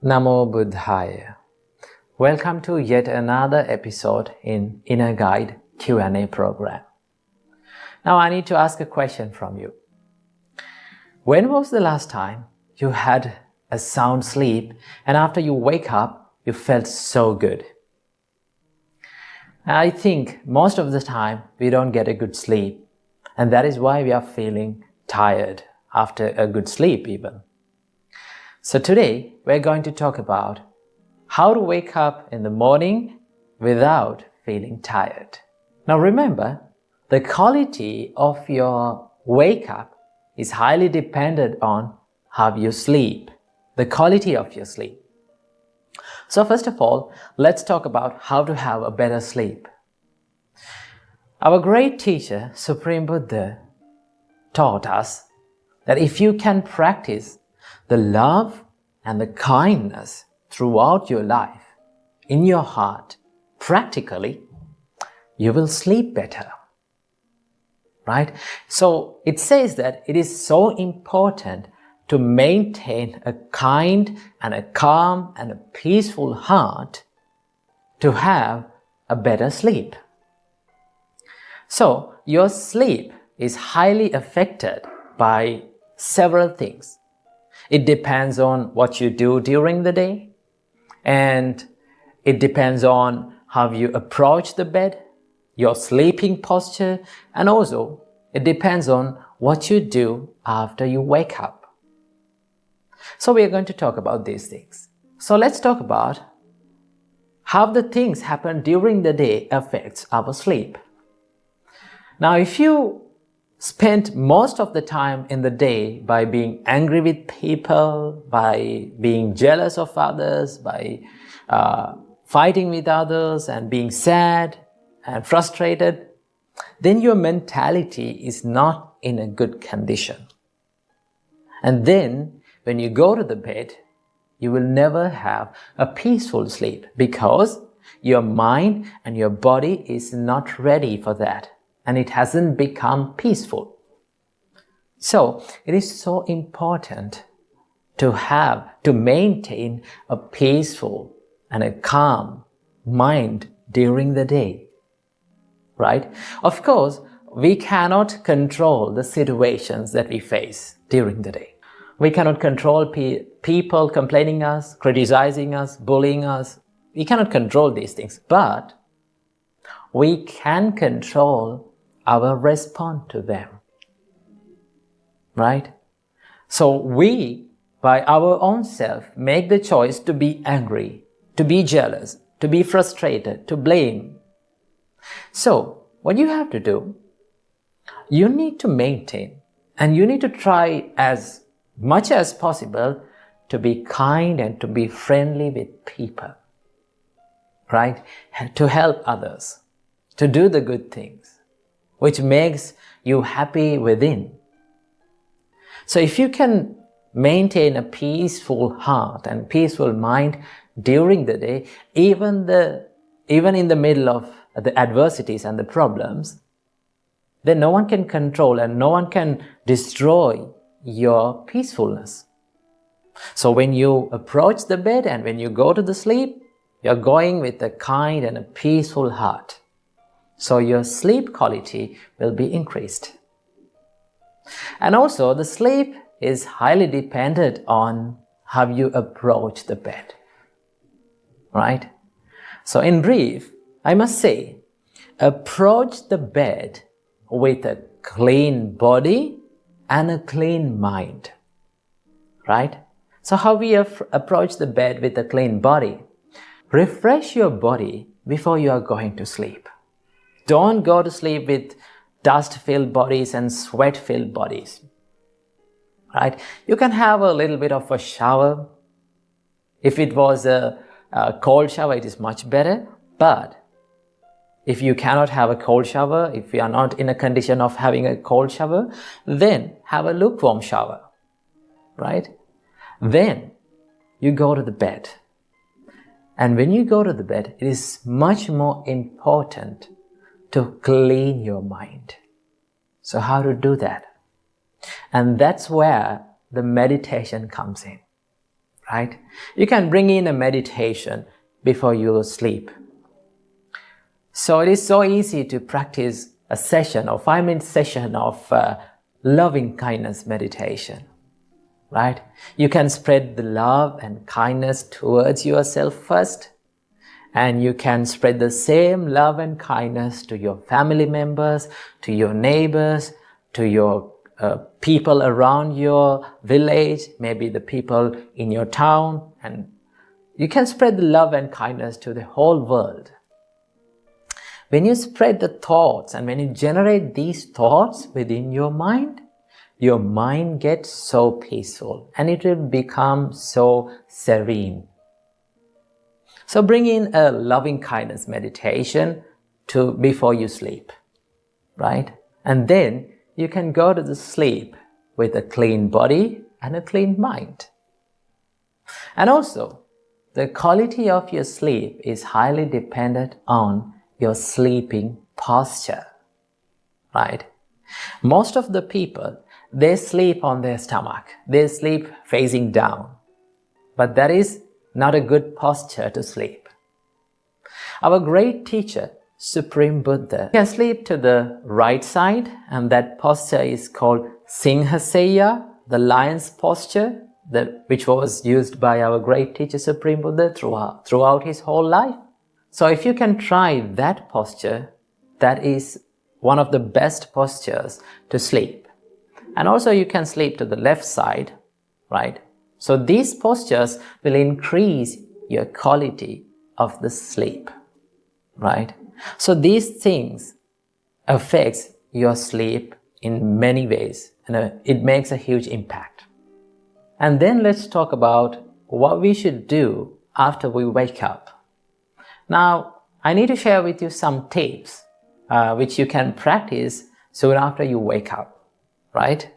Namo Buddhaya. Welcome to yet another episode in Inner Guide Q&A program. Now I need to ask a question from you. When was the last time you had a sound sleep and after you wake up, you felt so good? I think most of the time we don't get a good sleep, and that is why we are feeling tired after a good sleep even. So today we're going to talk about how to wake up in the morning without feeling tired. Now remember, the quality of your wake up is highly dependent on how you sleep, the quality of your sleep. So first of all, let's talk about how to have a better sleep. Our great teacher, Supreme Buddha, taught us that if you can practice the love and the kindness throughout your life, in your heart, practically, you will sleep better. Right? So it says that it is so important to maintain a kind and a calm and a peaceful heart to have a better sleep. So your sleep is highly affected by several things. It depends on what you do during the day, and it depends on how you approach the bed, your sleeping posture, and also it depends on what you do after you wake up. So we are going to talk about these things. So let's talk about how the things happen during the day affects our sleep. Now if you spend most of the time in the day by being angry with people, by being jealous of others, by fighting with others and being sad and frustrated, then your mentality is not in a good condition. And then when you go to the bed, you will never have a peaceful sleep because your mind and your body is not ready for that. And it hasn't become peaceful. So it is so important to maintain a peaceful and a calm mind during the day. Right? Of course, we cannot control the situations that we face during the day. We cannot control people complaining us, criticizing us, bullying us. We cannot control these things, but we can control our response to them. Right? So we, by our own self, make the choice to be angry, to be jealous, to be frustrated, to blame. So what you have to do, you need to maintain and you need to try as much as possible to be kind and to be friendly with people. Right? To help others, to do the good things, which makes you happy within. So if you can maintain a peaceful heart and peaceful mind during the day, even in the middle of the adversities and the problems, then no one can control and no one can destroy your peacefulness. So when you approach the bed and when you go to the sleep, you're going with a kind and a peaceful heart. So your sleep quality will be increased. And also the sleep is highly dependent on how you approach the bed. Right? So in brief, I must say, approach the bed with a clean body and a clean mind. Right? So how we approach the bed with a clean body? Refresh your body before you are going to sleep. Don't go to sleep with dust-filled bodies and sweat-filled bodies. Right? You can have a little bit of a shower. If it was a cold shower, it is much better. But if you cannot have a cold shower, if you are not in a condition of having a cold shower, then have a lukewarm shower. Right? Then you go to the bed. And when you go to the bed, it is much more important to clean your mind. So how to do that? And that's where the meditation comes in. right? You can bring in a meditation before you sleep. So it is so easy to practice a session or 5-minute session of loving kindness meditation, right? You can spread the love and kindness towards yourself first, and you can spread the same love and kindness to your family members, to your neighbors, to your people around your village, maybe the people in your town, and you can spread the love and kindness to the whole world. When you spread the thoughts and when you generate these thoughts within your mind gets so peaceful and it will become so serene. So bring in a loving kindness meditation before you sleep, right? And then you can go to the sleep with a clean body and a clean mind. And also, the quality of your sleep is highly dependent on your sleeping posture, right? Most of the people, they sleep on their stomach. They sleep facing down. But that is not a good posture to sleep. Our great teacher, Supreme Buddha, can sleep to the right side, and that posture is called Singhasana, the lion's posture, which was used by our great teacher, Supreme Buddha, throughout his whole life. So if you can try that posture, that is one of the best postures to sleep. And also you can sleep to the left side, right? So these postures will increase your quality of the sleep, right? So these things affects your sleep in many ways, and it makes a huge impact. And then let's talk about what we should do after we wake up. Now, I need to share with you some tips which you can practice soon after you wake up, right?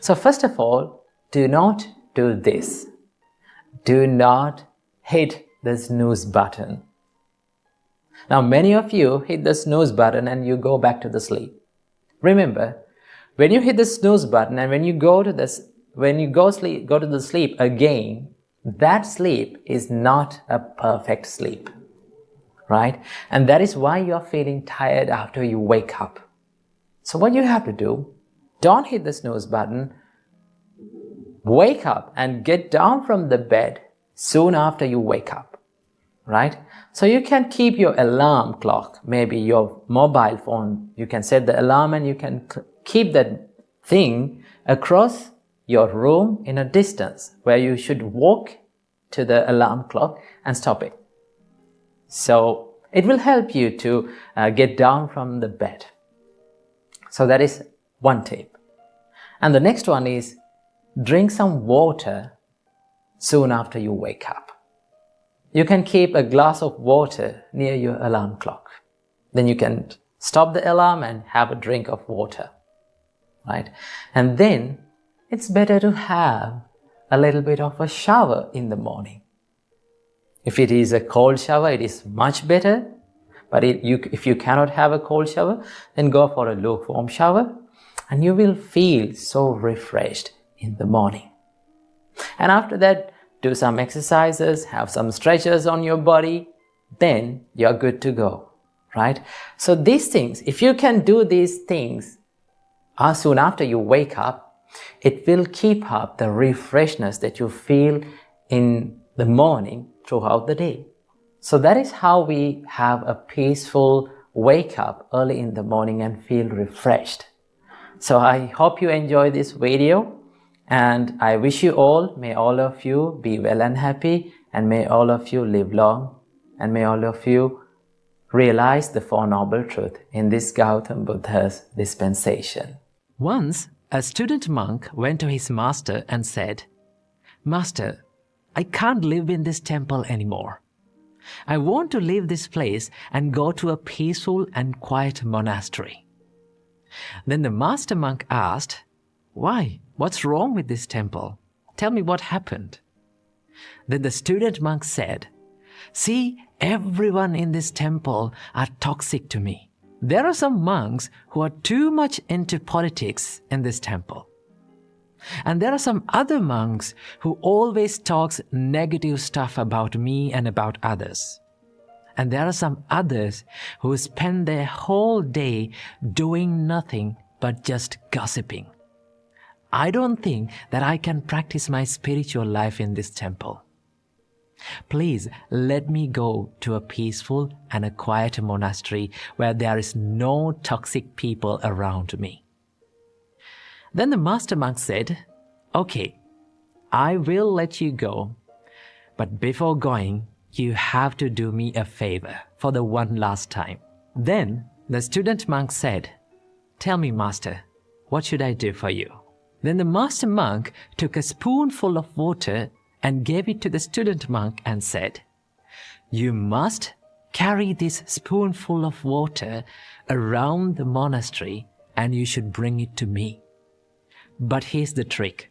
So first of all, do not do this. Do not hit the snooze button. Now, many of you hit the snooze button and you go back to the sleep. Remember, when you hit the snooze button and when you go to the sleep again, that sleep is not a perfect sleep, right? And that is why you are feeling tired after you wake up. So what you have to do, don't hit the snooze button. Wake up and get down from the bed soon after you wake up, right? So you can keep your alarm clock, maybe your mobile phone, you can set the alarm and you can keep that thing across your room in a distance where you should walk to the alarm clock and stop it. So it will help you to get down from the bed. So that is one tip. And the next one is drink some water soon after you wake up. You can keep a glass of water near your alarm clock. Then you can stop the alarm and have a drink of water, right? And then it's better to have a little bit of a shower in the morning. If it is a cold shower, it is much better. But if you cannot have a cold shower, then go for a lukewarm shower and you will feel so refreshed in the morning. And after that, do some exercises, have some stretches on your body, then you're good to go, right? So these things, if you can do these things soon after you wake up, it will keep up the refreshness that you feel in the morning throughout the day. So that is how we have a peaceful wake up early in the morning and feel refreshed. So I hope you enjoy this video. And I wish you all, may all of you be well and happy, and may all of you live long, and may all of you realize the Four Noble Truths in this Gautam Buddha's dispensation. Once, a student monk went to his master and said, "Master, I can't live in this temple anymore. I want to leave this place and go to a peaceful and quiet monastery." Then the master monk asked, "Why? What's wrong with this temple? Tell me what happened." Then the student monk said, "See, everyone in this temple are toxic to me. There are some monks who are too much into politics in this temple. And there are some other monks who always talks negative stuff about me and about others. And there are some others who spend their whole day doing nothing but just gossiping. I don't think that I can practice my spiritual life in this temple. Please let me go to a peaceful and a quiet monastery where there is no toxic people around me. Then the master monk said, "Okay, I will let you go, but before going, you have to do me a favor for the one last time." Then the student monk said, "Tell me, master, what should I do for you?" Then the master monk took a spoonful of water and gave it to the student monk and said, "You must carry this spoonful of water around the monastery and you should bring it to me. But here's the trick.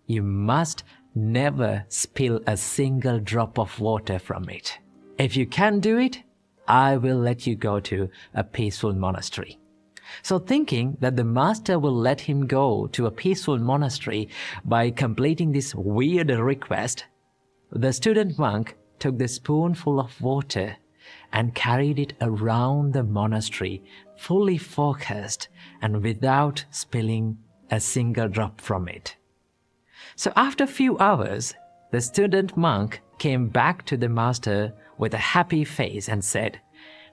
You must never spill a single drop of water from it. If you can do it, I will let you go to a peaceful monastery." So thinking that the master will let him go to a peaceful monastery by completing this weird request, the student monk took the spoonful of water and carried it around the monastery, fully focused and without spilling a single drop from it. So after a few hours, the student monk came back to the master with a happy face and said,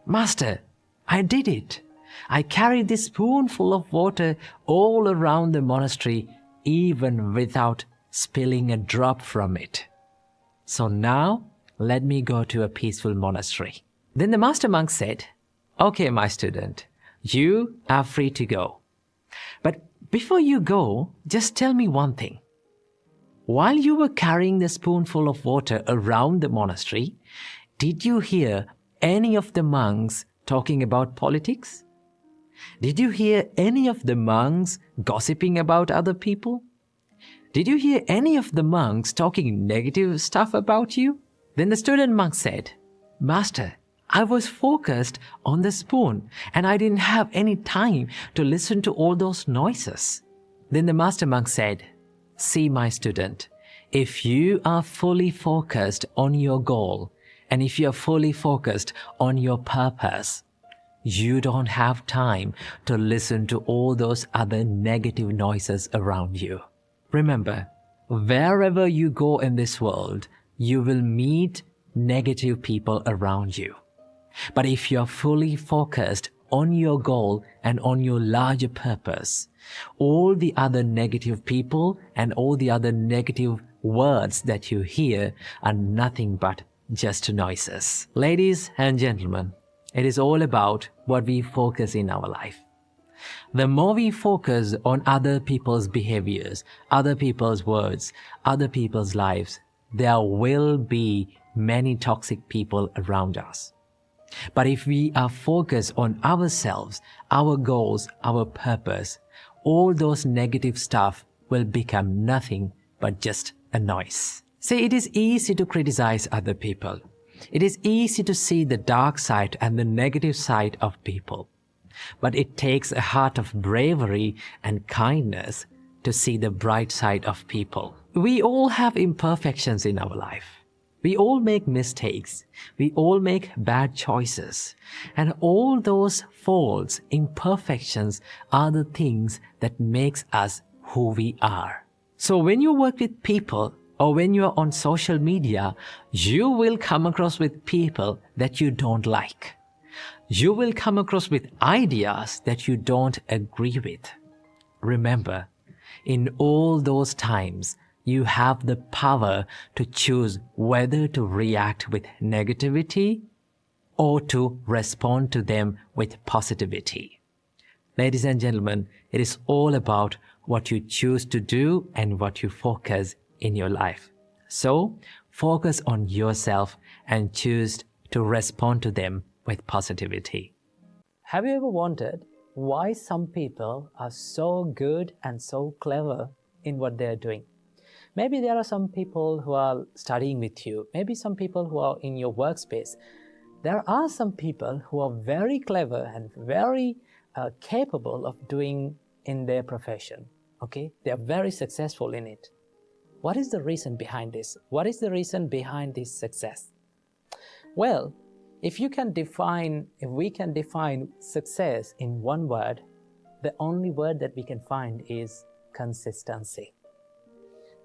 "Master, I did it. I carried this spoonful of water all around the monastery, even without spilling a drop from it. So now, let me go to a peaceful monastery." Then the master monk said, "Okay, my student, you are free to go. But before you go, just tell me one thing. While you were carrying the spoonful of water around the monastery, did you hear any of the monks talking about politics? Did you hear any of the monks gossiping about other people? Did you hear any of the monks talking negative stuff about you?" Then the student monk said, "Master, I was focused on the spoon and I didn't have any time to listen to all those noises." Then the master monk said, "See, my student, if you are fully focused on your goal and if you are fully focused on your purpose, you don't have time to listen to all those other negative noises around you. Remember, wherever you go in this world, you will meet negative people around you. But if you're fully focused on your goal and on your larger purpose, all the other negative people and all the other negative words that you hear are nothing but just noises." Ladies and gentlemen, it is all about what we focus in our life. The more we focus on other people's behaviors, other people's words, other people's lives, there will be many toxic people around us. But if we are focused on ourselves, our goals, our purpose, all those negative stuff will become nothing but just a noise. See, it is easy to criticize other people. It is easy to see the dark side and the negative side of people. But it takes a heart of bravery and kindness to see the bright side of people. We all have imperfections in our life. We all make mistakes. We all make bad choices. And all those faults, imperfections are the things that makes us who we are. So when you work with people or when you are on social media, you will come across with people that you don't like. You will come across with ideas that you don't agree with. Remember, in all those times, you have the power to choose whether to react with negativity or to respond to them with positivity. Ladies and gentlemen, it is all about what you choose to do and what you focus in your life. So, focus on yourself and choose to respond to them with positivity. Have you ever wondered why some people are so good and so clever in what they're doing? Maybe there are some people who are studying with you, maybe some people who are in your workspace. There are some people who are very clever and very capable of doing in their profession Okay, they are very successful in it. What is the reason behind this? What is the reason behind this success? Well, if we can define success in one word, the only word that we can find is consistency.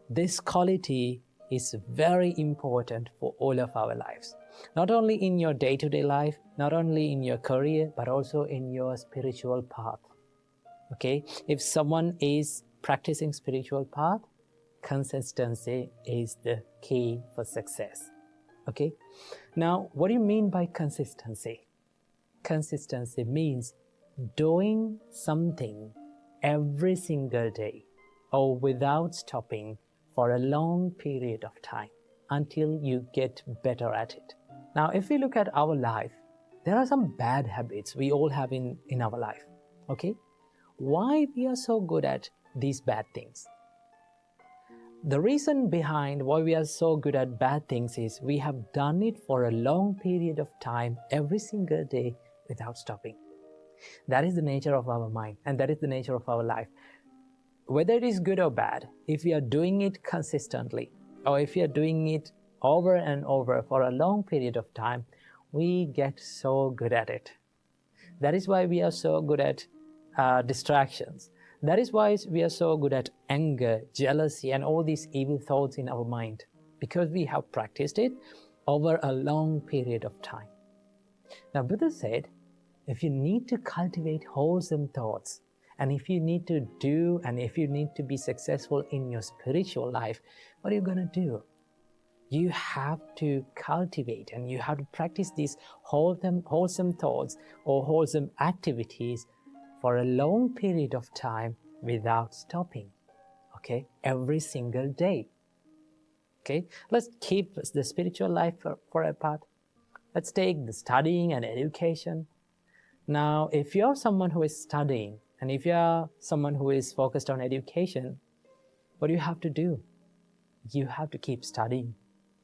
This quality is very important for all of our lives. Not only in your day-to-day life, not only in your career, but also in your spiritual path. Okay? If someone is practicing spiritual path, consistency is the key for success. Okay? Now, what do you mean by consistency? Consistency means doing something every single day or without stopping for a long period of time until you get better at it. Now, if we look at our life, there are some bad habits we all have in our life. Okay? Why we are so good at these bad things? The reason behind why we are so good at bad things is we have done it for a long period of time every single day without stopping. That is the nature of our mind, and that is the nature of our life. Whether it is good or bad, if we are doing it consistently, or if we are doing it over and over for a long period of time, we get so good at it. That is why we are so good at distractions. That is why we are so good at anger, jealousy, and all these evil thoughts in our mind, because we have practiced it over a long period of time. Now, Buddha said, if you need to cultivate wholesome thoughts, and if you need to be successful in your spiritual life, what are you going to do? You have to cultivate and you have to practice these wholesome thoughts or wholesome activities for a long period of time without stopping. Okay? Every single day. Okay? Let's keep the spiritual life for a part. Let's take the studying and education. Now, if you're someone who is studying and if you're someone who is focused on education, what do you have to do? You have to keep studying.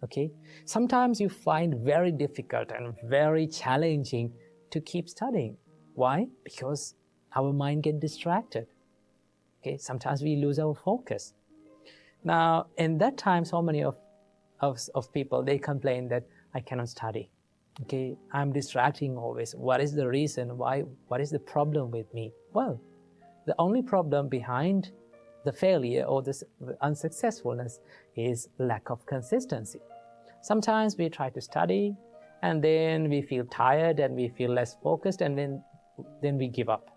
Okay? Sometimes you find very difficult and very challenging to keep studying. Why? Because our mind gets distracted. Okay? Sometimes we lose our focus. Now, in that time, so many of people, they complain that I cannot study. Okay, I'm distracting always. What is the reason? Why? What is the problem with me? Well, the only problem behind the failure or the unsuccessfulness is lack of consistency. Sometimes we try to study and then we feel tired and we feel less focused and then we give up.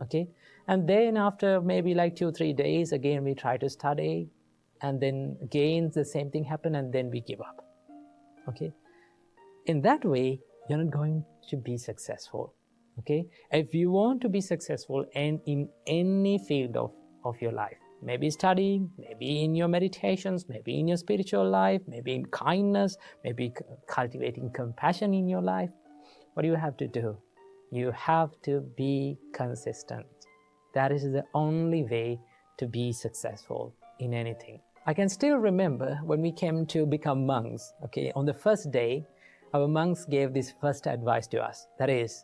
Okay, and then after maybe like 2-3 days, again we try to study and then again the same thing happen and then we give up. Okay. In that way, you're not going to be successful. Okay? If you want to be successful in any field of your life, maybe studying, maybe in your meditations, maybe in your spiritual life, maybe in kindness, maybe cultivating compassion in your life, what do you have to do? You have to be consistent. That is the only way to be successful in anything. I can still remember when we came to become monks, okay, on the first day, our monks gave this first advice to us. That is,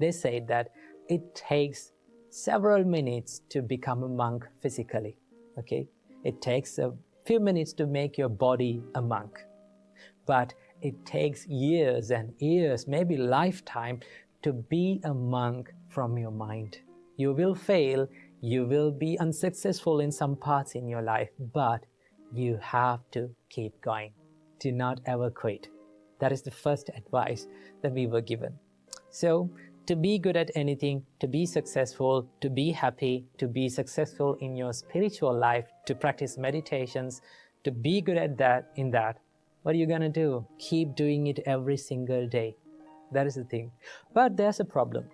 they said that it takes several minutes to become a monk physically. Okay? It takes a few minutes to make your body a monk. But it takes years and years, maybe lifetime, to be a monk from your mind. You will fail, you will be unsuccessful in some parts in your life, but you have to keep going. Do not ever quit. That is the first advice that we were given. So, to be good at anything, to be successful, to be happy, to be successful in your spiritual life, to practice meditations, to be good at that, what are you going to do? Keep doing it every single day. That is the thing. But there's a problem.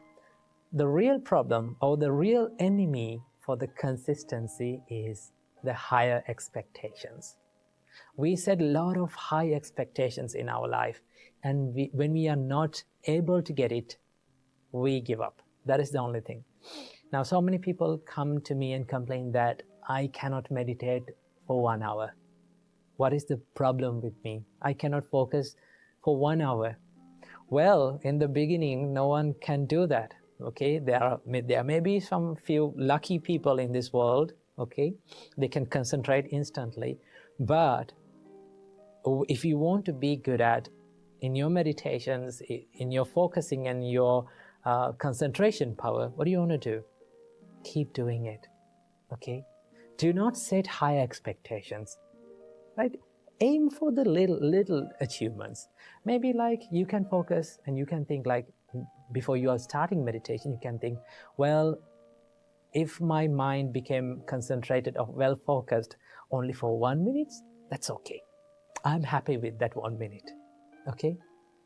The real problem or the real enemy for the consistency is the higher expectations. We set a lot of high expectations in our life, and when we are not able to get it, we give up. That is the only thing. Now, so many people come to me and complain that I cannot meditate for 1 hour. What is the problem with me? I cannot focus for 1 hour. Well, in the beginning, no one can do that. Okay, there may be some few lucky people in this world okay? They can concentrate instantly. But if you want to be good at in your meditations, in your focusing and your concentration power, what do you want to do? Keep doing it, okay? Do not set high expectations, right? Aim for the little achievements. Maybe like you can focus and you can think like, before you are starting meditation, you can think, well, if my mind became concentrated or well focused only for 1 minute, that's okay. I'm happy with that 1 minute, okay?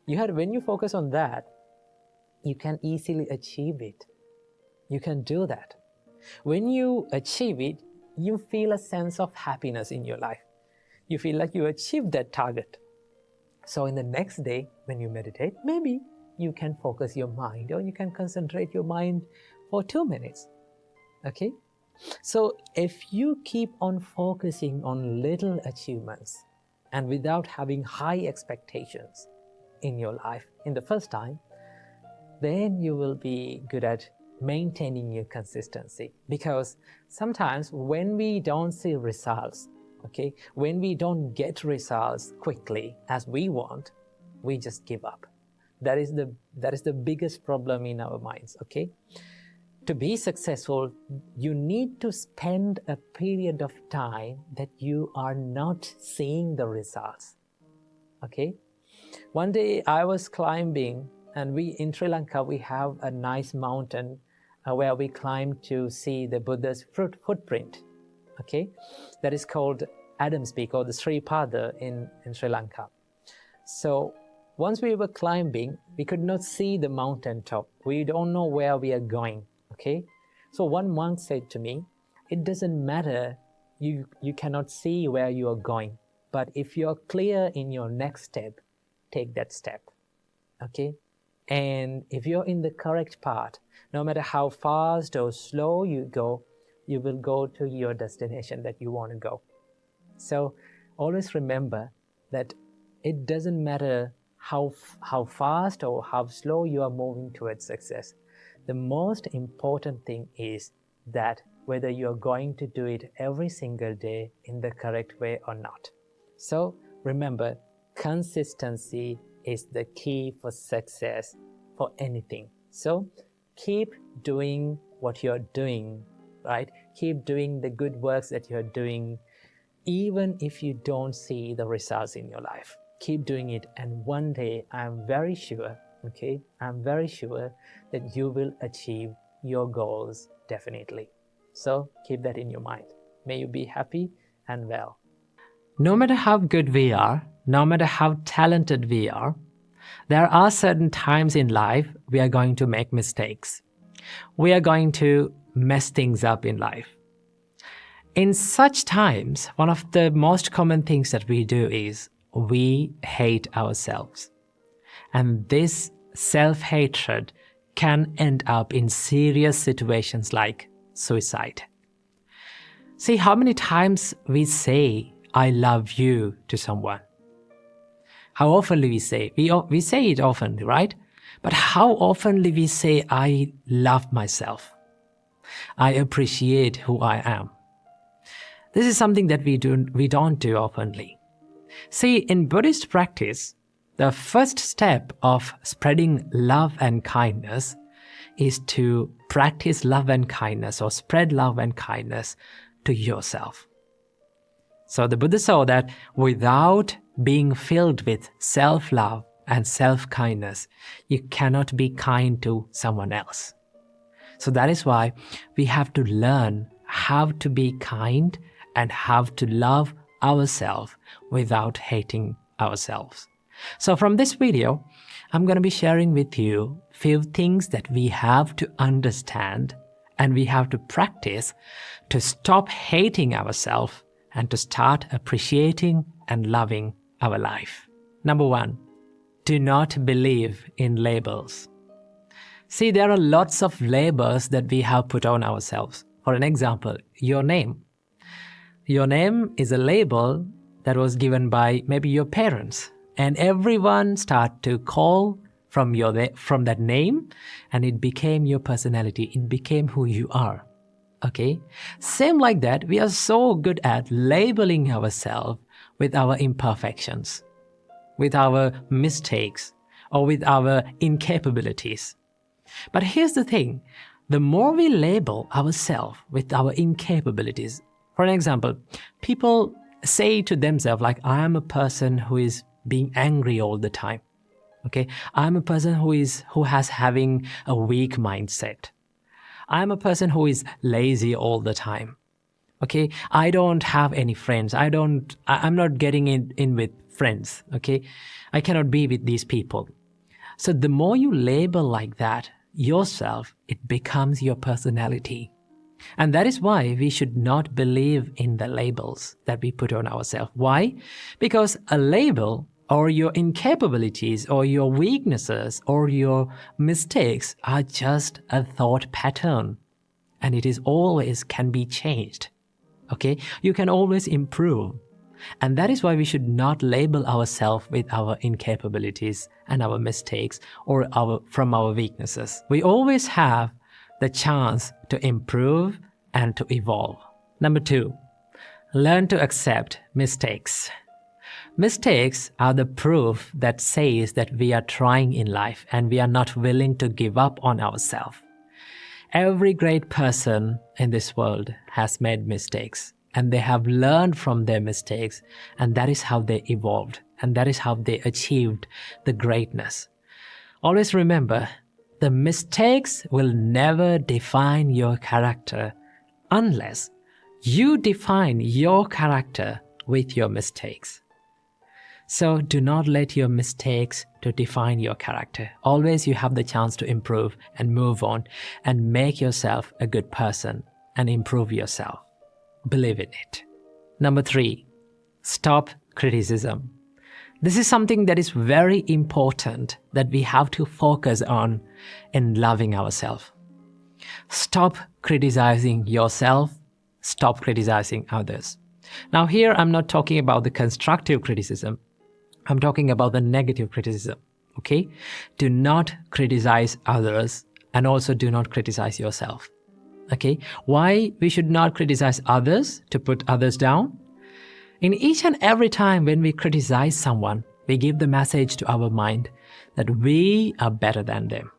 When you focus on that, you can easily achieve it. You can do that. When you achieve it, you feel a sense of happiness in your life. You feel like you achieved that target. So in the next day, when you meditate, maybe you can focus your mind or you can concentrate your mind for 2 minutes, okay? So if you keep on focusing on little achievements and without having high expectations in your life in the first time, then you will be good at maintaining your consistency. Because sometimes when we don't see results, okay, when we don't get results quickly as we want, we just give up. That is the biggest problem in our minds, okay? To be successful, you need to spend a period of time that you are not seeing the results, okay? One day I was climbing, and in Sri Lanka, we have a nice mountain where we climb to see the Buddha's footprint, okay? That is called Adam's Peak, or the Sri Pada in Sri Lanka. So once we were climbing, we could not see the mountain top. We don't know where we are going, okay? So one monk said to me, it doesn't matter, you cannot see where you are going, but if you're clear in your next step, take that step, okay? And if you're in the correct path, no matter how fast or slow you go, you will go to your destination that you want to go. So always remember that it doesn't matter how fast or how slow you are moving towards success. The most important thing is that whether you are going to do it every single day in the correct way or not. So remember, consistency is the key for success for anything. So keep doing what you're doing, right? Keep doing the good works that you're doing, even if you don't see the results in your life. Keep doing it, and one day I'm very sure, okay, I'm very sure that you will achieve your goals definitely. So keep that in your mind. May you be happy and well. No matter how good we are, no matter how talented we are, there are certain times in life we are going to make mistakes. We are going to mess things up in life. In such times, one of the most common things that we do is we hate ourselves. And this self-hatred can end up in serious situations like suicide. See how many times we say, I love you to someone. How often we say? We say it often, right? But how often we say, I love myself. I appreciate who I am. This is something that we don't do openly. See, in Buddhist practice, the first step of spreading love and kindness is to practice love and kindness, or spread love and kindness to yourself. So the Buddha saw that without being filled with self-love and self-kindness, you cannot be kind to someone else. So that is why we have to learn how to be kind and how to love ourselves without hating ourselves. So from this video, I'm going to be sharing with you few things that we have to understand and we have to practice to stop hating ourselves and to start appreciating and loving our life. Number 1, do not believe in labels. See, there are lots of labels that we have put on ourselves. For an example, your name. Your name is a label that was given by maybe your parents, and everyone started to call from that name, and it became your personality. It became who you are. Okay? Same like that, we are so good at labeling ourselves with our imperfections, with our mistakes, or with our incapabilities. But here's the thing, the more we label ourselves with our incapabilities, for example, people say to themselves like, I am a person who is being angry all the time. Okay, I'm a person who has having a weak mindset. I'm a person who is lazy all the time. Okay, I don't have any friends. I'm not getting in with friends. Okay, I cannot be with these people. So the more you label like that yourself, it becomes your personality. And that is why we should not believe in the labels that we put on ourselves. Why? Because a label or your incapabilities or your weaknesses or your mistakes are just a thought pattern. And it is always can be changed. Okay? You can always improve. And that is why we should not label ourselves with our incapabilities and our mistakes or from our weaknesses. We always have the chance to improve and to evolve. Number 2, learn to accept mistakes. Mistakes are the proof that says that we are trying in life and we are not willing to give up on ourselves. Every great person in this world has made mistakes and they have learned from their mistakes, and that is how they evolved and that is how they achieved the greatness. Always remember, the mistakes will never define your character unless you define your character with your mistakes. So do not let your mistakes to define your character. Always you have the chance to improve and move on and make yourself a good person and improve yourself. Believe in it. Number 3, stop criticism. This is something that is very important that we have to focus on in loving ourselves. Stop criticizing yourself. Stop criticizing others. Now here I'm not talking about the constructive criticism. I'm talking about the negative criticism. Okay? Do not criticize others and also do not criticize yourself. Okay? Why we should not criticize others to put others down? In each and every time when we criticize someone, we give the message to our mind that we are better than them.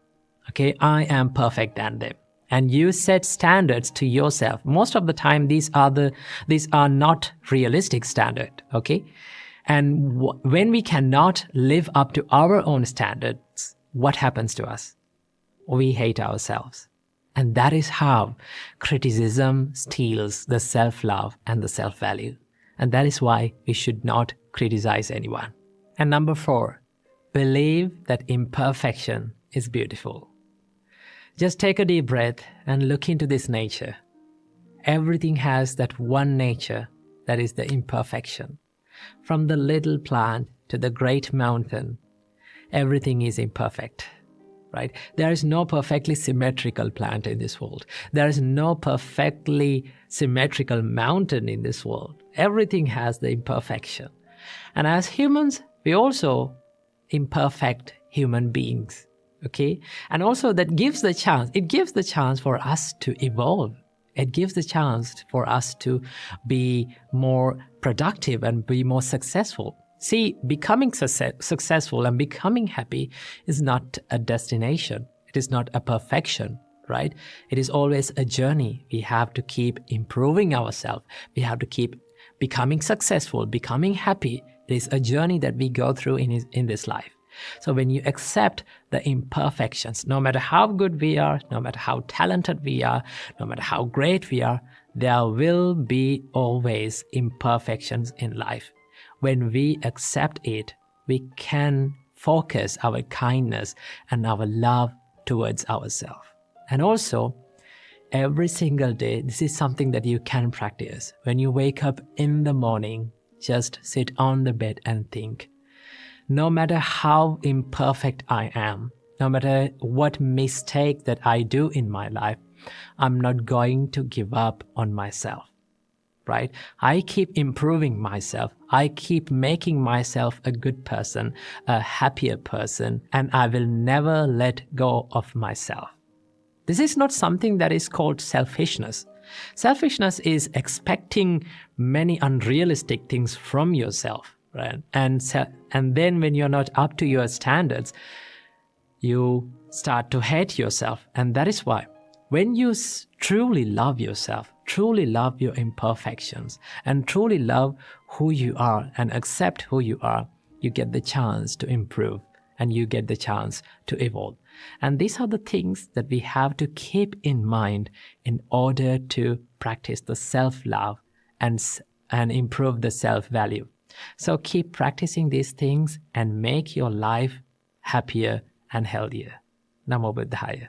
Okay, I am perfect than them. And you set standards to yourself. Most of the time, these are not realistic standards. Okay, and when we cannot live up to our own standards, what happens to us? We hate ourselves. And that is how criticism steals the self-love and the self-value. And that is why we should not criticize anyone. And number 4, believe that imperfection is beautiful. Just take a deep breath and look into this nature. Everything has that one nature that is the imperfection. From the little plant to the great mountain, everything is imperfect. Right? There is no perfectly symmetrical plant in this world. There is no perfectly symmetrical mountain in this world. Everything has the imperfection. And as humans, we also imperfect human beings. Okay? And also it gives the chance for us to evolve. It gives the chance for us to be more productive and be more successful. See, becoming successful and becoming happy is not a destination. It is not a perfection, right? It is always a journey. We have to keep improving ourselves. We have to keep becoming successful, becoming happy. It is a journey that we go through in this life. So when you accept the imperfections, no matter how good we are, no matter how talented we are, no matter how great we are, there will be always imperfections in life. When we accept it, we can focus our kindness and our love towards ourselves. And also, every single day, this is something that you can practice. When you wake up in the morning, just sit on the bed and think, no matter how imperfect I am, no matter what mistake that I do in my life, I'm not going to give up on myself. Right? I keep improving myself. I keep making myself a good person, a happier person, and I will never let go of myself. This is not something that is called selfishness. Selfishness is expecting many unrealistic things from yourself, right? And then when you're not up to your standards, you start to hate yourself. And that is why when you truly love yourself, truly love your imperfections, and truly love who you are and accept who you are, you get the chance to improve and you get the chance to evolve. And these are the things that we have to keep in mind in order to practice the self-love and improve the self-value. So keep practicing these things and make your life happier and healthier. Namo Buddhaya.